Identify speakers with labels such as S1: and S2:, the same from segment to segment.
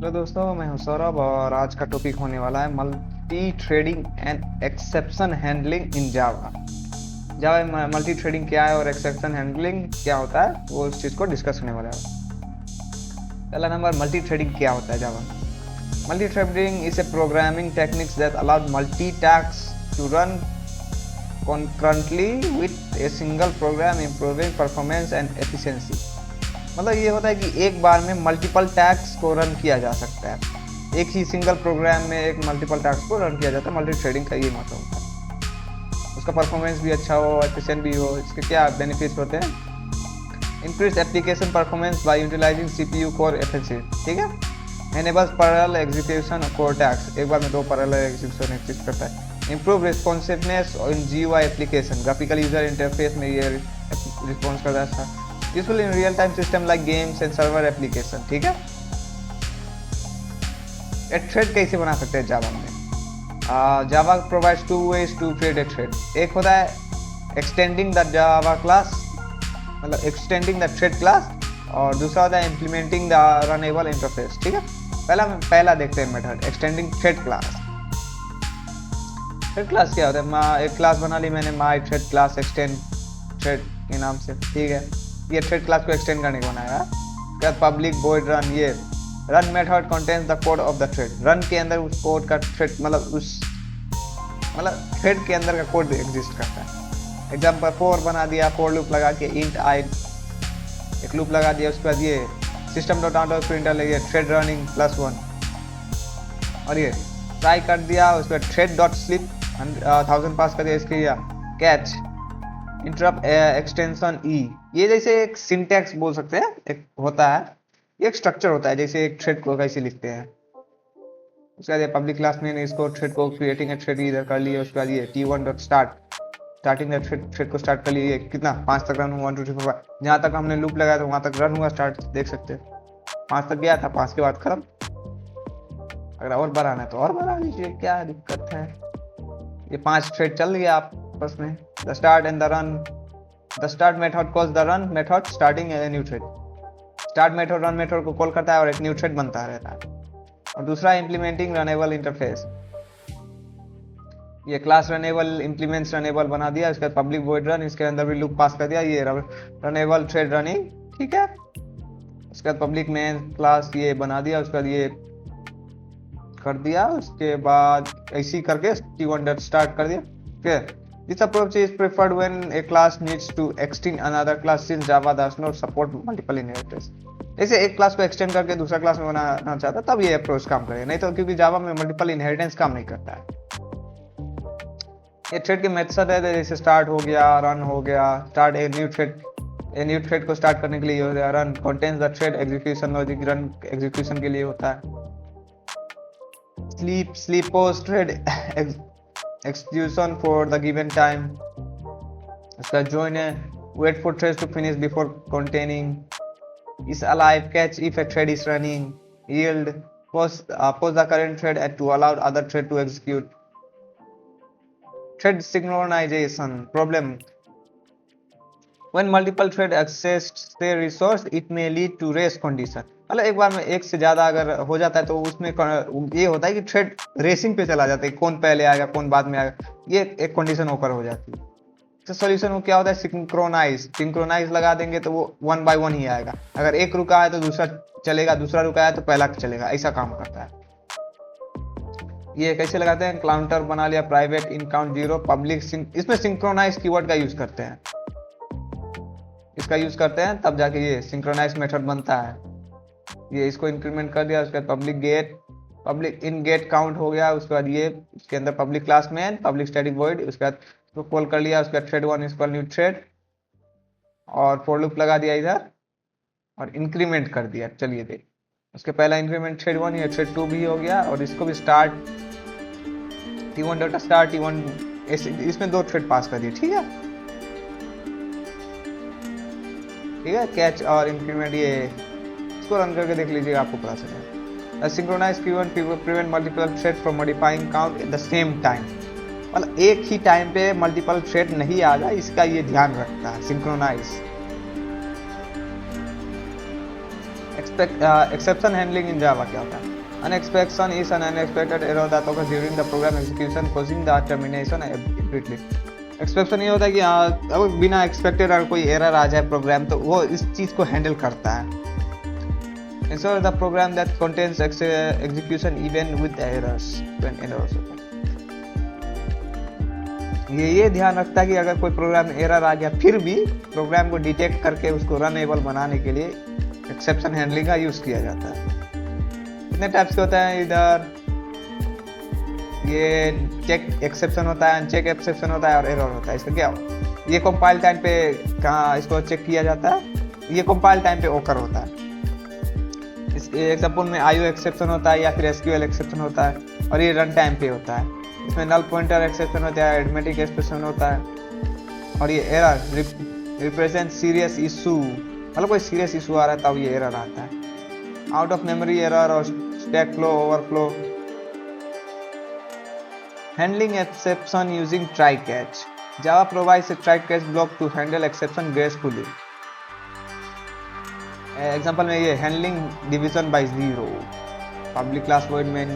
S1: Hello दोस्तों, मैं हूं सौरभ और आज का टॉपिक होने वाला है multi threading and exception handling in Java. Java में मल्टी थ्रेडिंग क्या है और एक्सेप्शन हैंडलिंग क्या होता है, वो उस चीज़ को डिस्कस करने वाला है। पहला नंबर, मल्टी थ्रेडिंग क्या होता है जावा में। Multi threading is a programming techniques that allows multi task to run concurrently with a single program, improving performance and efficiency। मतलब ये होता है कि एक बार में मल्टीपल टास्क को रन किया जा सकता है। एक ही सिंगल प्रोग्राम में एक मल्टीपल टास्क को रन किया जाता है। मल्टी थ्रेडिंग का ये मतलब होता है। उसका परफॉर्मेंस भी अच्छा हो, एफिशिएंट भी हो। इसके क्या बेनिफिट्स होते हैं? Increase application performance by utilising CPU core efficient, ठीक है। Enables parallel execution core task, एक बार में दो पैरेलल एग्जीक्यूशन एग्जीक्यूट करता है। Improve responsiveness in GUI application, graphical user interface में ये रिस्पॉन्स करता है। Useful in real time system like games and server application, ठीक है। एक थ्रेड कैसे बना सकते हैं जावा में? Java provides two ways to create a thread. एक होता है एक्सटेंडिंग द जावा क्लास, मतलब एक्सटेंडिंग द थ्रेड क्लास, और दूसरा होता है इम्प्लीमेंटिंग द रनेबल इंटरफेस, ठीक है। पहला देखते हैं method, extending thread class. Thread class क्या होता है? एक क्लास बना ली मैंने, my thread class extend thread के नाम से, ठीक है। ये थ्रेड क्लास को एक्सटेंड करने को बनाया। क्या पब्लिक वॉइड रन, ये run method contains the code of the thread. Run के अंदर उस कोड का थ्रेड मतलब थ्रेड के अंदर का कोड एग्जिस्ट करता है। एग्जाम्पल 4 बना दिया, फॉर लूप लगा के इंट आई एक लूप लगा दिया, उसके बाद ये सिस्टम डॉट आउट प्रिंटर लगे थ्रेड रनिंग +1, और ये ट्राई कर दिया, उसके बाद थ्रेड डॉट स्लिप 1000 पास कर दिया, इसके कैच इंटरप्ट एक्सटेंशन ई। ये जैसे एक सिंटैक्स बोल सकते हैं, एक होता है, ये एक स्ट्रक्चर होता है, जैसे एक थ्रेड को कैसे लिखते हैं। उसके बाद पब्लिक क्लास में इसको थ्रेड को क्रिएटिंग ए थ्रेड इधर कर लिए। उसके बाद ये t1 dot starting the thread को स्टार्ट कर लिए। कितना 5 तक रन हुआ, 1 2 3 4 5, जहाँ तक हमने लूप लगाया था वहाँ तक रन हुआ, स्टार्ट देख सकते हैं। 5 तक गया था, 5 के बाद खत्म। अगर और बढ़ाना है तो और बढ़ा लीजिए, क्या दिक्कत है। ये 5 थ्रेड चल गया आपस में। The start and the run, the start method calls the run method starting a new thread. Start method run method को कॉल करता है और एक न्यू थ्रेड बनता रहता है। और दूसरा इम्प्लीमेंटिंग रनेबल इंटरफेस, ये क्लास रनेबल इम्प्लीमेंट्स रनेबल बना दिया। इसके बाद पब्लिक वॉइड रन, इसके अंदर भी लूप पास कर दिया, ये रनेबल थ्रेड रनिंग, ठीक है। उसके बाद पब्लिक मेन क्लास ये बना दिया, उसके बाद ये कर दिया। उसके बाद ऐसी करके t1 डॉट स्टार्ट कर दिया, ठीक है। This approach is preferred when a class needs to extend another class since Java does not support multiple inheritance। जैसे एक क्लास को एक्सटेंड करके दूसरा क्लास में बनाना चाहता तब ये अप्रोच काम करेगा, नहीं तो क्योंकि जावा में मल्टीपल इनहेरिटेंस काम नहीं करता है। ये थ्रेड के मेथड है, जैसे स्टार्ट हो गया, रन हो गया। स्टार्ट ए न्यू थ्रेड को स्टार्ट करने के लिए हो गया। Run contains the thread execution logic, run execution के लिए होता है। sleep post thread execution for the given time। उसका join है, wait for threads to finish before containing, is alive, catch if a thread is running, yield, pause the current thread to allow other thread to execute। thread synchronization problem, when multiple thread access their resource it may lead to race condition। मतलब एक बार में एक से ज्यादा अगर हो जाता है तो उसमें ये होता है कि थ्रेड रेसिंग पे चला जाता है, कौन पहले आएगा कौन बाद में आएगा, ये एक कंडीशन होकर हो जाती है। तो सॉल्यूशन वो क्या होता है? सिंक्रोनाइज लगा देंगे तो वो 1 by 1 ही आएगा। अगर एक रुका है तो दूसरा चलेगा, दूसरा रुका है तो पहला चलेगा, ऐसा काम करता है। ये कैसे लगाते हैं? काउंटर बना लिया, प्राइवेट इन काउंट 0 पब्लिक, इसमें सिंक्रोनाइज कीवर्ड का यूज करते हैं, इसका यूज करते हैं तब जाके ये सिंक्रोनाइज मेथड बनता है। ये इसको इंक्रीमेंट कर दिया, उसके बाद पब्लिक इन गेट काउंट हो गया। उसके बाद ये इसके अंदर पब्लिक क्लास में पब्लिक स्टैटिक वॉइड, उसके बाद इसको कॉल कर लिया। उसके बाद थ्रेड 1 इक्वल न्यू थ्रेड, और फॉर लूप लगा दिया इधर और इंक्रीमेंट कर दिया। चलिए देख, उसके पहला इंक्रीमेंट थ्रेड 1, ये थ्रेड 2 भी हो गया, और इसको भी start t1 dot start t1, इसमें 2 थ्रेड पास कर दिए, ठीक है। कैच और इंक्रीमेंट, ये इसको रन करके देख लीजिएगा, आपको पता चलेगा। Synchronize keyword prevent multiple thread from modifying count at the same time, मतलब एक ही टाइम पे मल्टीपल थ्रेड नहीं आ जाए, इसका ये ध्यान रखता है synchronize. Exception handling in Java क्या होता है? Unexpected is an unexpected error that occurs during the program execution causing the termination abruptly. Expectation ये होता है कि अगर बिना एक्सपेक्टेड अगर कोई एरर आ जाए प्रोग्राम तो वो इस चीज को हैंडल करता है. Ensure the program that contains execution even with errors when errors occur. ये ध्यान रखता है कि अगर कोई प्रोग्राम एरर आ गया फिर भी प्रोग्राम को डिटेक्ट करके उसको रनेबल बनाने के लिए एक्सेप्शन हैंडलिंग का यूज किया जाता है. कितने टाइप्स के होता है इधर? ये चेक एक्सेप्शन होता है, अनचेक एक्सेप्शन होता है और एरर होता है. इसका क्या ये कंपाइल टाइम पे कहाँ इसको चेक किया जाता है? ये कंपाइल टाइम पे ओकर होता है. इस एग्जांपल में आईओ एक्सेप्शन होता है या फिर एसक्यूएल एक्सेप्शन होता है और ये रन टाइम पे होता है. इसमें नल पॉइंटर एक्सेप्शन होता है, एडमेटिक एक्सेप्शन होता है और ये एरर रिप्रेजेंट सीरियस इशू, मतलब कोई सीरियस इशू आ रहा है तब ये एरर आता है. आउट ऑफ मेमोरी एरर और stack flow overflow. Handling exception using try catch. Java provides a try catch block to handle exception gracefully. Example में ये handling division by zero. Public class word में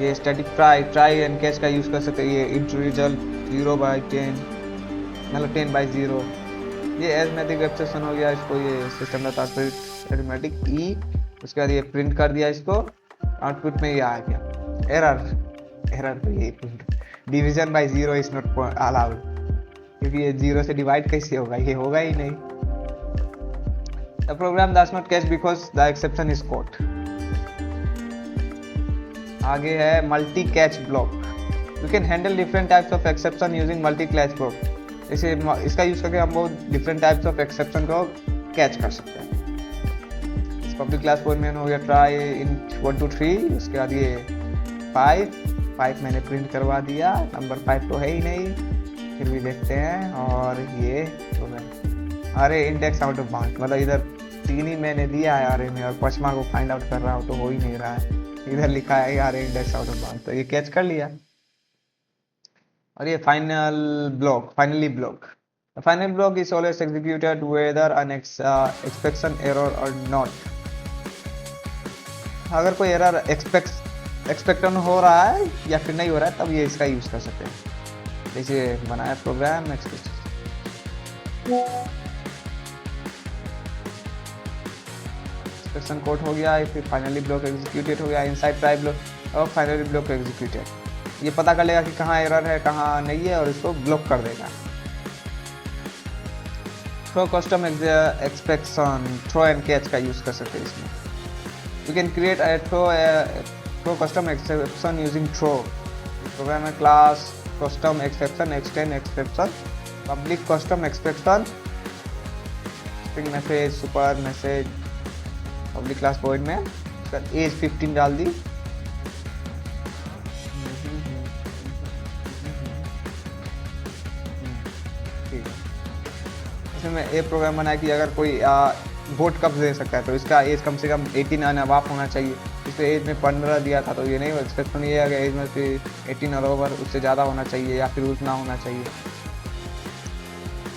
S1: ये static try and catch का use कर सकते हैं. ये int result 0/10 मतलब 10/0. ये एरिथमेटिक एक्सेप्शन हो गया. इसको ये सिस्टम में एरिथमेटिक ई उसके बाद ये प्रिंट कर दिया. इसको आउटपुट में ये आ गया एरर तो ये division by zero is not allowed, क्योंकि ये जीरो से डिवाइड कैसे होगा, ये होगा ही नहीं. The program does not catch because the exception is caught. आगे है multi catch block. You can handle different types of exception using multi catch block. जैसे इसका यूज करके हम बहुत डिफरेंट टाइप्स ऑफ एक्सेप्शन को कैच कर सकते हैं. पब्लिक क्लास कोड में हो गया ट्राई इन 1 2 3. उसके बाद ये 5 मैंने प्रिंट करवा दिया. नंबर 5 तो है ही नहीं, फिर भी देखते हैं. और ये तो अरे इंडेक्स आउट ऑफ बाउंड, मतलब इधर 3 ही मैंने दिया है अरे में और 5वां को फाइंड आउट कर रहा हूँ तो हो ही नहीं रहा है. इधर लिखा है यार इंडेक्स आउट ऑफ बाउंड, तो ये कैच कर लिया. और ये finally block. Final block is always executed whether an expectation error or not. अगर कोई एरर एक्सपेक्टन हो रहा है या फिर नहीं हो रहा है तब ये इसका यूज कर सकते हैं. जैसे बनाया प्रोग्राम एक्सपेक्शन कोड हो गया, फिर फाइनली ब्लॉक एग्जीक्यूटेड हो गया. इनसाइड ट्राई ब्लॉक और फाइनली ब्लॉक एग्जीक्यूटेड. ये पता कर लेगा कि कहाँ एरर है कहाँ नहीं है और इसको ब्लॉक कर देगा. Throw custom expectation throw and catch का यूज कर सकते हैं इसमें. You can create a throw custom exception using throw. Program में class custom exception, extend exception, public custom exception, string message, super message, public class void में उसका age 15 डाल दी. ठीक है. इसमें एक प्रोग्राम बनाया कि अगर कोई वोट कब दे सकता है तो इसका एज कम से कम 18 एंड अबव होना चाहिए. इसको एज में 15 दिया था तो ये नहीं एक्सपेक्शन ये है एज में फिर 18 और ओवर उससे ज़्यादा होना चाहिए या फिर उतना होना चाहिए.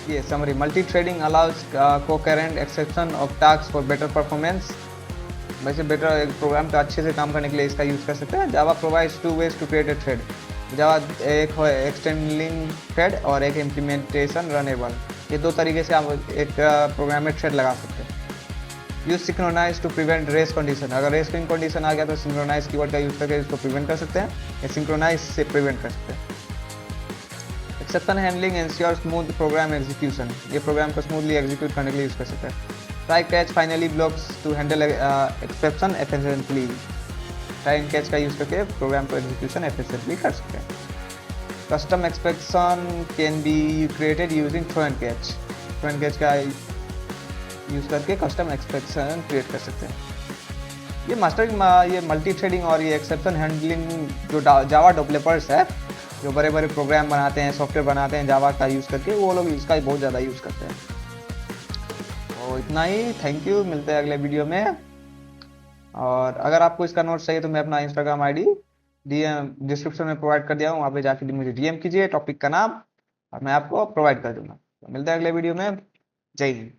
S1: ये summary. Multi threading allows concurrent exception of task for better performance. वैसे बेटर एक प्रोग्राम का अच्छे से काम करने के लिए इसका यूज़ कर सकते हैं. Java provides 2 ways to create a thread. Java एक है एक्सटेंडिंग थ्रेड और एक इम्प्लीमेंटेशन रनेबल. ये 2 तरीके से आप एक प्रोग्राम में थ्रेड लगा सकते हैं. Use synchronize to prevent race condition. अगर रेस कंडीशन आ गया तो सिंक्रोनाइज कीवर्ड का यूज करके इसको प्रिवेंट कर सकते हैं या सिंक्रोनाइज से प्रिवेंट कर सकते हैं. Exception handling ensure smooth program execution. ये प्रोग्राम को स्मूथली एग्जीक्यूट करने के लिए यूज कर सकते हैं. Try catch finally blocks to handle exception efficiently. Try and catch का यूज करके प्रोग्राम को एग्जीक्यूशन एफिशिएंटली कर सकते हैं. Custom expectation can be created using throw and catch. Throw and catch का यूज करके कस्टम एक्सपेक्शन क्रिएट कर सकते हैं. ये मास्टरिंग ये मल्टी थ्रेडिंग और ये एक्सेप्शन हैंडलिंग जो जावा डेवलपर्स है जो बड़े बड़े प्रोग्राम बनाते हैं सॉफ्टवेयर बनाते हैं जावा का यूज़ करके वो लोग इसका बहुत ज़्यादा यूज़ करते हैं. तो इतना ही. Thank you. मिलते हैं अगले वीडियो में. और अगर आपको इसका नोट्स चाहिए तो मैं अपना इंस्टाग्राम ID डिस्क्रिप्शन में प्रोवाइड कर दिया हूँ. वहाँ पे जाके मुझे DM कीजिए टॉपिक का नाम और मैं आपको प्रोवाइड कर दूंगा. तो मिलते हैं अगले वीडियो में. जय हिंद.